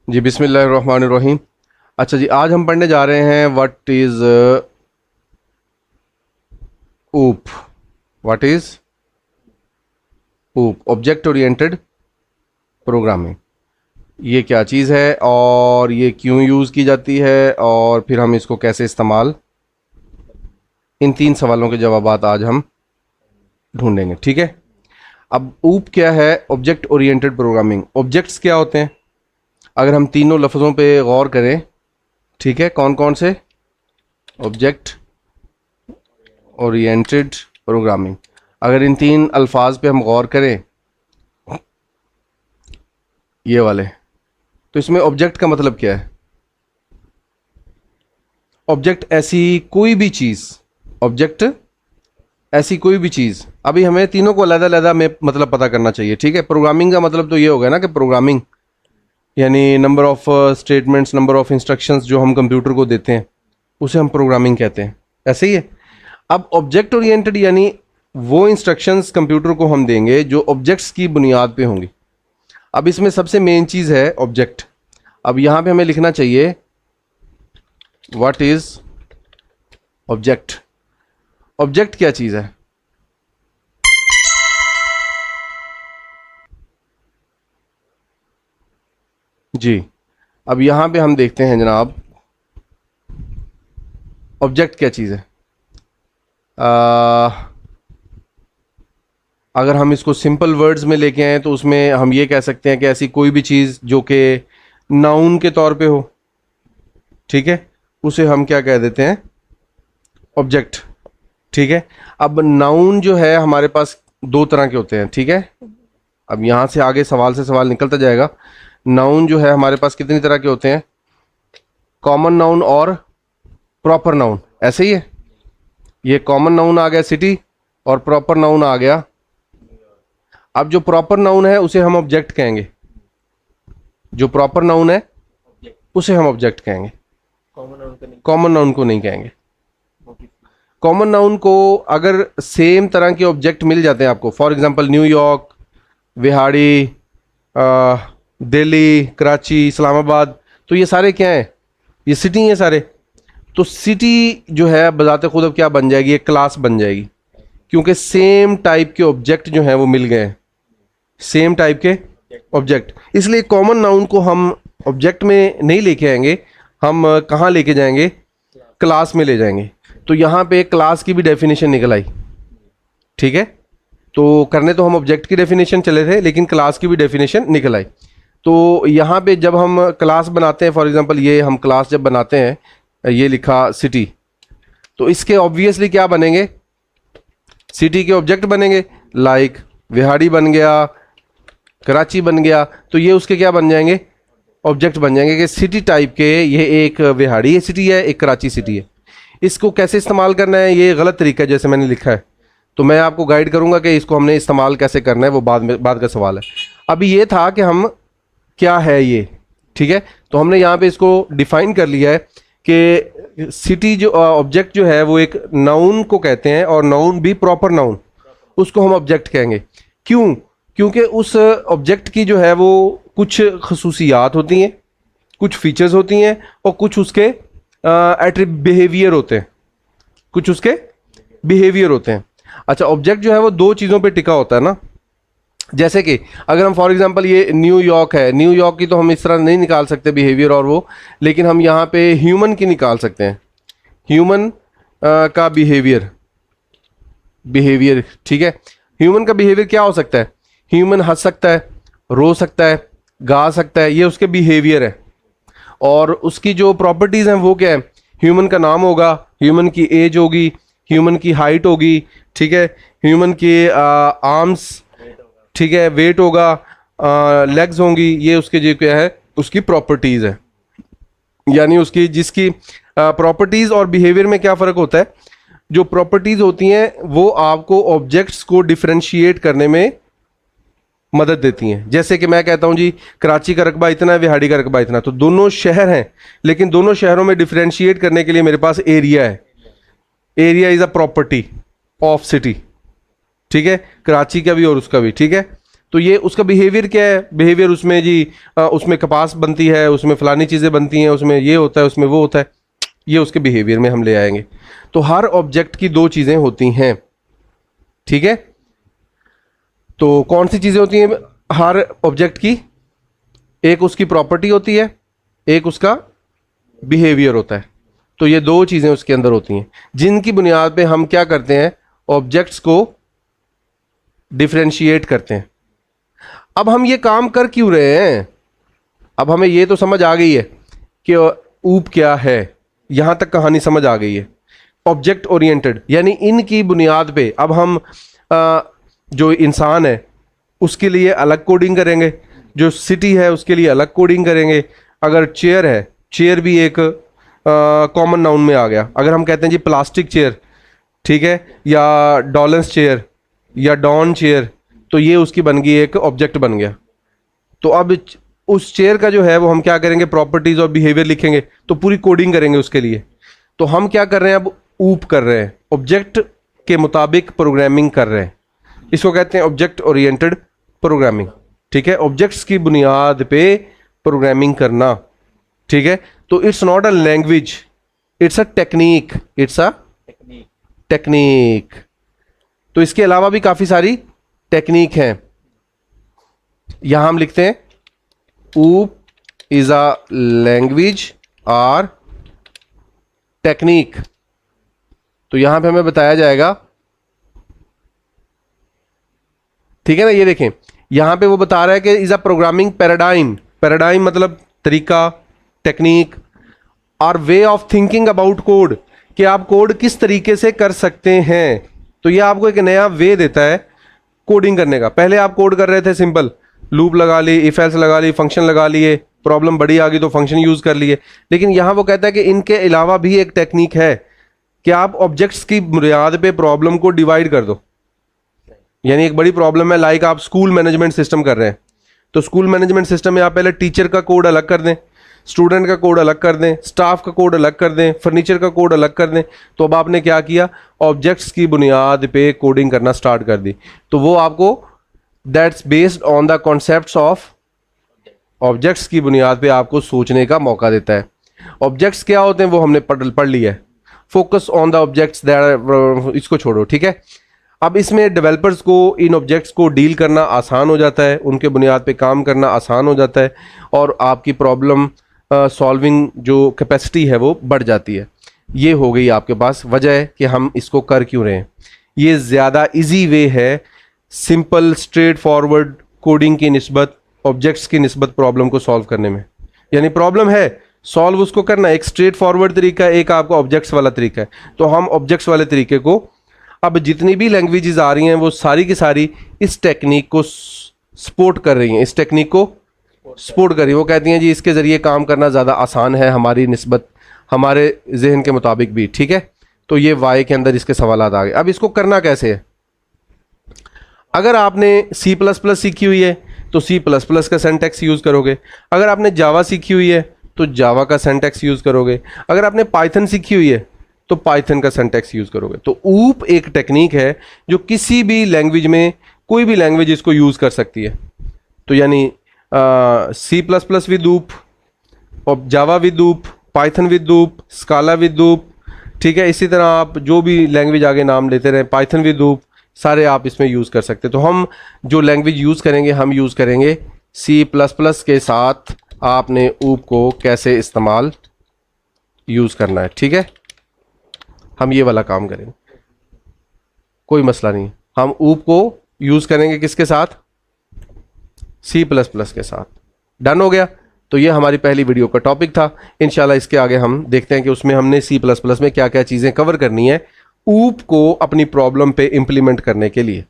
जी बिस्मिल्लाहिर्रहमानिर्रहीम। अच्छा जी, आज हम पढ़ने जा रहे हैं व्हाट इज़ ऊप। व्हाट इज़ ऊप, ऑब्जेक्ट ओरिएंटेड प्रोग्रामिंग। ये क्या चीज़ है और ये क्यों यूज़ की जाती है और फिर हम इसको कैसे इस्तेमाल, इन तीन सवालों के जवाबात आज हम ढूंढेंगे। ठीक है। अब ऊप क्या है? Object oriented programming. ऑब्जेक्ट्स क्या होते हैं? अगर हम तीनों लफ्ज़ों पे गौर करें, ठीक है, कौन कौन से? Object oriented programming. अगर इन तीन अल्फाज पे हम गौर करें, ये वाले, तो इसमें ऑब्जेक्ट का मतलब क्या है? ऑब्जेक्ट ऐसी कोई भी चीज़, ऑब्जेक्ट ऐसी कोई भी चीज़। अभी हमें तीनों को अलग-अलग में मतलब पता करना चाहिए। ठीक है। प्रोग्रामिंग का मतलब तो ये हो गया ना कि प्रोग्रामिंग यानी number of statements, number of instructions जो हम कंप्यूटर को देते हैं उसे हम प्रोग्रामिंग कहते हैं। ऐसे ही है। अब ऑब्जेक्ट ओरिएंटेड यानी वो इंस्ट्रक्शंस कंप्यूटर को हम देंगे जो ऑब्जेक्ट्स की बुनियाद पे होंगी। अब इसमें सबसे मेन चीज़ है ऑब्जेक्ट। अब यहाँ पे हमें लिखना चाहिए व्हाट इज ऑब्जेक्ट। ऑब्जेक्ट क्या चीज़ है? जी, अब यहाँ पे हम देखते हैं जनाब, ऑब्जेक्ट क्या चीज़ है। अगर हम इसको सिंपल वर्ड्स में लेके आए तो उसमें हम ये कह सकते हैं कि ऐसी कोई भी चीज़ जो कि नाउन के तौर पे हो, ठीक है, उसे हम क्या कह देते हैं? ऑब्जेक्ट। ठीक है। अब नाउन जो है हमारे पास दो तरह के होते हैं। ठीक है। अब यहाँ से आगे सवाल से सवाल निकलता जाएगा। नाउन जो है हमारे पास कितनी तरह के होते हैं? कॉमन नाउन और प्रॉपर नाउन। ऐसे ही है। ये कॉमन नाउन आ गया सिटी और प्रॉपर नाउन आ गया। अब जो प्रॉपर नाउन है उसे हम ऑब्जेक्ट कहेंगे। जो प्रॉपर नाउन है उसे हम ऑब्जेक्ट कहेंगे, कॉमन नाउन को नहीं कहेंगे। कॉमन नाउन को अगर सेम तरह के ऑब्जेक्ट मिल जाते हैं आपको, for example New York, Vehari, Delhi, Karachi, Islamabad, तो ये सारे क्या हैं? ये सिटी हैं सारे। तो सिटी जो है बजाते खुद अब क्या बन जाएगी? एक क्लास बन जाएगी, क्योंकि सेम टाइप के ऑब्जेक्ट जो हैं वो मिल गए हैं, सेम टाइप के ऑब्जेक्ट। इसलिए कॉमन नाउन को हम ऑब्जेक्ट में नहीं लेके आएंगे, हम कहाँ लेके जाएंगे? क्लास में ले जाएंगे। तो यहाँ पे क्लास की भी डेफिनेशन निकल आई। ठीक है। तो करने तो हम ऑब्जेक्ट की डेफिनेशन चले थे, लेकिन क्लास की भी डेफिनेशन निकल आई। तो यहाँ पे जब हम क्लास बनाते हैं, फॉर एग्जांपल ये हम क्लास जब बनाते हैं, ये लिखा सिटी, तो इसके ऑब्वियसली क्या बनेंगे? सिटी के ऑब्जेक्ट बनेंगे। लाइक विहाड़ी बन गया, कराची बन गया, तो ये उसके क्या बन जाएंगे? ऑब्जेक्ट बन जाएंगे कि सिटी टाइप के, ये एक विहाड़ी सिटी है, एक कराची सिटी है। इसको कैसे इस्तेमाल करना है, ये गलत तरीका है जैसे मैंने लिखा है, तो मैं आपको गाइड करूंगा कि इसको हमने इस्तेमाल कैसे करना है, वो बाद का सवाल है। अभी ये था कि हम क्या है ये। ठीक है। तो हमने यहाँ पे इसको डिफाइन कर लिया है कि सिटी जो ऑब्जेक्ट जो है वो एक नाउन को कहते हैं, और नाउन भी प्रॉपर नाउन, उसको हम ऑब्जेक्ट कहेंगे। क्यों? क्योंकि उस ऑब्जेक्ट की जो है वो कुछ खसूसियात होती हैं, कुछ फीचर्स होती हैं, और कुछ उसके बिहेवियर होते हैं, कुछ उसके बिहेवियर होते हैं। अच्छा, ऑब्जेक्ट जो है वो दो चीज़ों पे टिका होता है ना। जैसे कि अगर हम फॉर एग्जांपल ये न्यूयॉर्क है, न्यूयॉर्क की तो हम इस तरह नहीं निकाल सकते बिहेवियर और वो, लेकिन हम यहाँ पे ह्यूमन की निकाल सकते हैं। ह्यूमन का बिहेवियर, बिहेवियर, ठीक है। ह्यूमन का बिहेवियर क्या हो सकता है? ह्यूमन हंस सकता है, रो सकता है, गा सकता है, ये उसके बिहेवियर है। और उसकी जो प्रॉपर्टीज़ हैं वो क्या है? ह्यूमन का नाम होगा, ह्यूमन की एज होगी, ह्यूमन की हाइट होगी, ठीक है, ह्यूमन के आर्म्स, ठीक है, वेट होगा, लेग्स होंगी, ये उसके जो क्या है उसकी प्रॉपर्टीज़ है। यानी उसकी जिसकी प्रॉपर्टीज़ और बिहेवियर में क्या फ़र्क होता है? जो प्रॉपर्टीज़ होती हैं वो आपको ऑब्जेक्ट्स को डिफ्रेंशिएट करने में मदद देती हैं। जैसे कि मैं कहता हूं जी कराची का रकबा इतना है, विहाड़ी का रकबा इतना, तो दोनों शहर हैं, लेकिन दोनों शहरों में डिफ्रेंशिएट करने के लिए मेरे पास एरिया है। Area is a property of city. ठीक है, कराची का भी और उसका भी। ठीक है। तो ये उसका बिहेवियर क्या है? बिहेवियर उसमें जी उसमें कपास बनती है, उसमें फलानी चीज़ें बनती हैं, उसमें ये होता है, उसमें वो होता है, ये उसके बिहेवियर में हम ले आएंगे। तो हर ऑब्जेक्ट की दो चीज़ें होती हैं, ठीक है। तो कौन सी चीज़ें होती हैं हर ऑब्जेक्ट की? एक उसकी प्रॉपर्टी होती है, एक उसका बिहेवियर होता है। तो ये दो चीज़ें उसके अंदर होती हैं जिनकी बुनियाद पे हम क्या करते हैं, ऑब्जेक्ट्स को डिफरेंशिएट करते हैं। अब हम ये काम कर क्यों रहे हैं? अब हमें ये तो समझ आ गई है कि ऊप क्या है, यहां तक कहानी समझ आ गई है। ऑब्जेक्ट ओरिएंटेड यानी इनकी बुनियाद पे अब हम जो इंसान है उसके लिए अलग कोडिंग करेंगे, जो सिटी है उसके लिए अलग कोडिंग करेंगे। अगर चेयर है, चेयर भी एक कॉमन नाउन में आ गया। अगर हम कहते हैं जी प्लास्टिक चेयर, ठीक है, या डॉलेंस चेयर या डॉन चेयर, तो ये उसकी बन गई एक ऑब्जेक्ट बन गया। तो अब उस चेयर का जो है वो हम क्या करेंगे, प्रॉपर्टीज और बिहेवियर लिखेंगे, तो पूरी कोडिंग करेंगे उसके लिए। तो हम क्या कर रहे हैं, अब ऊप कर रहे हैं, ऑब्जेक्ट के मुताबिक प्रोग्रामिंग कर रहे हैं। इसको कहते हैं ऑब्जेक्ट ओरिएंटेड प्रोग्रामिंग, ठीक है, ऑब्जेक्ट्स की बुनियाद पे प्रोग्रामिंग करना, ठीक है। तो it's not a language, it's a technique, it's a technique. तो इसके अलावा भी काफी सारी टेक्निक हैं। यहां हम लिखते हैं ऊप इज अ लैंग्वेज और टेक्निक। तो यहां पे हमें बताया जाएगा, ठीक है ना। ये देखें यहां पे वो बता रहा है कि is a programming paradigm. Paradigm मतलब तरीका, टेक्निक और way of thinking about code, कि आप कोड किस तरीके से कर सकते हैं। तो ये आपको एक नया वे देता है कोडिंग करने का। पहले आप कोड कर रहे थे सिंपल, लूप लगा ली, इफ एल्स लगा ली, फंक्शन लगा लिए, प्रॉब्लम बड़ी आ गई तो फंक्शन यूज कर लिए। लेकिन यहां वो कहता है कि इनके अलावा भी एक टेक्निक है कि आप ऑब्जेक्ट्स की बुनियाद पे प्रॉब्लम को डिवाइड कर दो। यानी एक बड़ी प्रॉब्लम है, लाइक आप स्कूल मैनेजमेंट सिस्टम कर रहे हैं, तो स्कूल मैनेजमेंट सिस्टम में आप पहले टीचर का कोड अलग कर दें, स्टूडेंट का कोड अलग कर दें, स्टाफ का कोड अलग कर दें, फर्नीचर का कोड अलग कर दें। तो अब आपने क्या किया, ऑब्जेक्ट्स की बुनियाद पे कोडिंग करना स्टार्ट कर दी। तो वो आपको that's based on the concepts of objects की बुनियाद पे आपको सोचने का मौका देता है। ऑब्जेक्ट्स क्या होते हैं वो हमने पढ़ लिया है। Focus on the objects that, इसको छोड़ो, ठीक है। अब इसमें डेवलपर्स को इन ऑब्जेक्ट्स को डील करना आसान हो जाता है, उनके बुनियाद पे काम करना आसान हो जाता है और आपकी प्रॉब्लम सॉल्विंग जो कैपेसिटी है वो बढ़ जाती है। ये हो गई आपके पास वजह कि हम इसको कर क्यों रहे हैं। ये ज़्यादा इजी वे है सिंपल स्ट्रेट फॉरवर्ड कोडिंग की निस्बत ऑब्जेक्ट्स की निस्बत प्रॉब्लम को सॉल्व करने में। यानी प्रॉब्लम है, सॉल्व उसको करना, एक स्ट्रेट फॉरवर्ड तरीका है, एक आपका ऑब्जेक्ट्स वाला तरीका है। तो हम ऑब्जेक्ट्स वाले तरीके को, अब जितनी भी लैंग्वेजेस आ रही हैं वो सारी की सारी इस टेक्निक को सपोर्ट कर रही हैं, इस टेक्निक को सपोर्ट कर रही है। वो कहती हैं जी इसके ज़रिए काम करना ज़्यादा आसान है हमारी निस्बत, हमारे जहन के मुताबिक भी, ठीक है। तो ये वाई के अंदर इसके सवाल आ गए। अब इसको करना कैसे है? अगर आपने C++ सीखी हुई है तो C++ का सिंटैक्स यूज़ करोगे। अगर आपने जावा सीखी हुई है तो जावा का सिंटैक्स यूज़ करोगे। अगर आपने पाइथन सीखी हुई है तो पाइथन का सिंटैक्स यूज़ करोगे। तो ऊप एक टेक्निक है जो किसी भी लैंग्वेज में, कोई भी लैंग्वेज इसको यूज़ कर सकती है। तो यानी C++ विद ऊप, और जावा विद ऊप, पाइथन विद ऊप, स्काला विद ऊप, ठीक है। इसी तरह आप जो भी लैंग्वेज आगे नाम लेते रहें, पाइथन विद ऊप, सारे आप इसमें यूज़ कर सकते हैं। तो हम जो लैंग्वेज यूज़ करेंगे, हम यूज़ करेंगे C++ के साथ आपने ऊप को कैसे इस्तेमाल यूज़ करना है, ठीक है। हम ये वाला काम करेंगे, कोई मसला नहीं। हम ऊप को यूज़ करेंगे किसके साथ? C++ के साथ। डन हो गया। तो ये हमारी पहली वीडियो का टॉपिक था। इंशाल्लाह इसके आगे हम देखते हैं कि उसमें हमने C++ में क्या क्या चीज़ें कवर करनी है ऊप को अपनी प्रॉब्लम पे इम्प्लीमेंट करने के लिए।